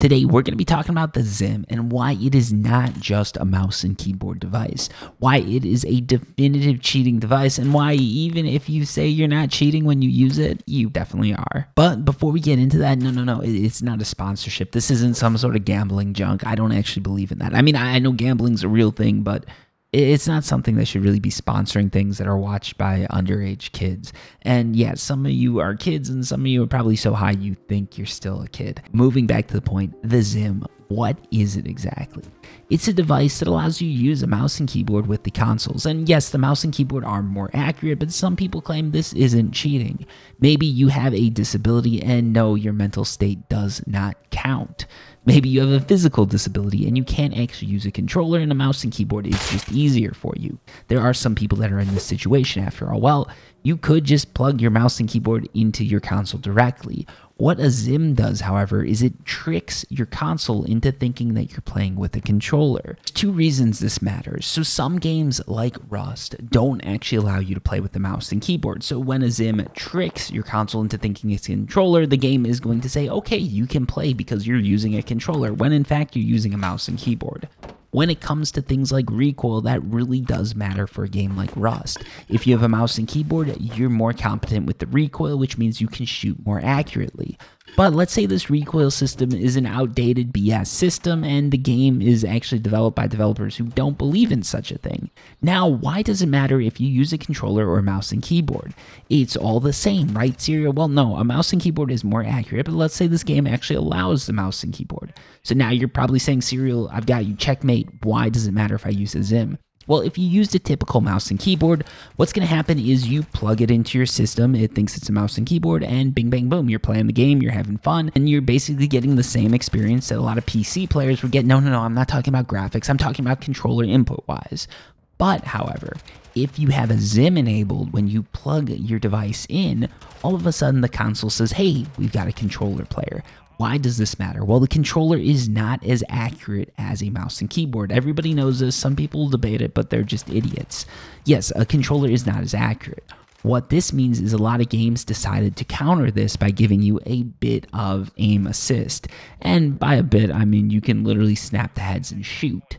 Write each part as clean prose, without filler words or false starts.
Today, we're going to be talking about the Zim and why it is not just a mouse and keyboard device, why it is a definitive cheating device, and why even if you say you're not cheating when you use it, you definitely are. But before we get into that, no, it's not a sponsorship. This isn't some sort of gambling junk. I don't actually believe in that. I mean, I know gambling's a real thing, but it's not something that should really be sponsoring things that are watched by underage kids. And yeah, some of you are kids and some of you are probably so high you think you're still a kid. Moving back to the point, the Zim. What is it exactly? It's a device that allows you to use a mouse and keyboard with the consoles. And yes, the mouse and keyboard are more accurate, but some people claim this isn't cheating. Maybe you have a disability and no, your mental state does not count. Maybe you have a physical disability and you can't actually use a controller and a mouse and keyboard is just easier for you. There are some people that are in this situation after all. Well, you could just plug your mouse and keyboard into your console directly. What a Zim does, however, is it tricks your console into thinking that you're playing with a controller. There's two reasons this matters. So some games like Rust don't actually allow you to play with the mouse and keyboard. So when a Zim tricks your console into thinking it's a controller, the game is going to say, okay, you can play because you're using a controller, when in fact you're using a mouse and keyboard. When it comes to things like recoil, that really does matter for a game like Rust. If you have a mouse and keyboard, you're more competent with the recoil, which means you can shoot more accurately. But let's say this recoil system is an outdated BS system and the game is actually developed by developers who don't believe in such a thing. Now, why does it matter if you use a controller or a mouse and keyboard? It's all the same, right, Serial? Well, no, a mouse and keyboard is more accurate, but let's say this game actually allows the mouse and keyboard. So now you're probably saying, Serial, I've got you, checkmate. Why does it matter if I use a Zim? Well, if you used a typical mouse and keyboard, what's going to happen is you plug it into your system, it thinks it's a mouse and keyboard, and bing, bang, boom, you're playing the game, you're having fun, and you're basically getting the same experience that a lot of PC players would get. No, I'm not talking about graphics, I'm talking about controller input-wise. But, however, if you have a Zim enabled when you plug your device in, all of a sudden the console says, hey, we've got a controller player. Why does this matter? Well, the controller is not as accurate as a mouse and keyboard. Everybody knows this. Some people debate it, but they're just idiots. Yes, a controller is not as accurate. What this means is a lot of games decided to counter this by giving you a bit of aim assist. And by a bit, I mean you can literally snap the heads and shoot.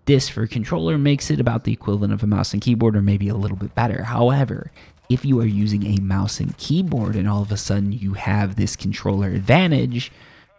This for a controller makes it about the equivalent of a mouse and keyboard or maybe a little bit better. However, if you are using a mouse and keyboard and all of a sudden you have this controller advantage,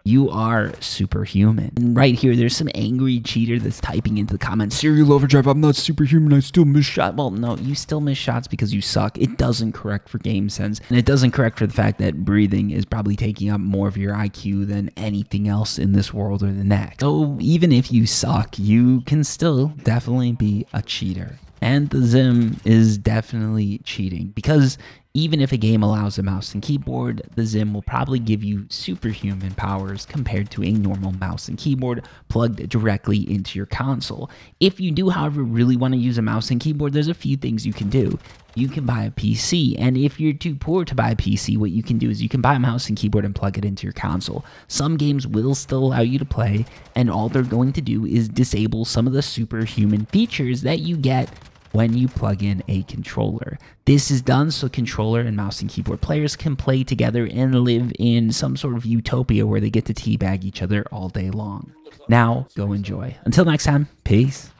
you are superhuman. And right here, there's some angry cheater that's typing into the comments, Serial Overdrive, I'm not superhuman, I still miss shots. Well, no, you still miss shots because you suck. It doesn't correct for game sense. And it doesn't correct for the fact that breathing is probably taking up more of your IQ than anything else in this world or the next. So even if you suck, you can still definitely be a cheater. And the Zim is definitely cheating because even if a game allows a mouse and keyboard, the Zim will probably give you superhuman powers compared to a normal mouse and keyboard plugged directly into your console. If you do, however, really want to use a mouse and keyboard, there's a few things you can do. You can buy a PC, and if you're too poor to buy a PC, what you can do is you can buy a mouse and keyboard and plug it into your console. Some games will still allow you to play, and all they're going to do is disable some of the superhuman features that you get when you plug in a controller. This is done so controller and mouse and keyboard players can play together and live in some sort of utopia where they get to teabag each other all day long. Now, go enjoy. Until next time, peace.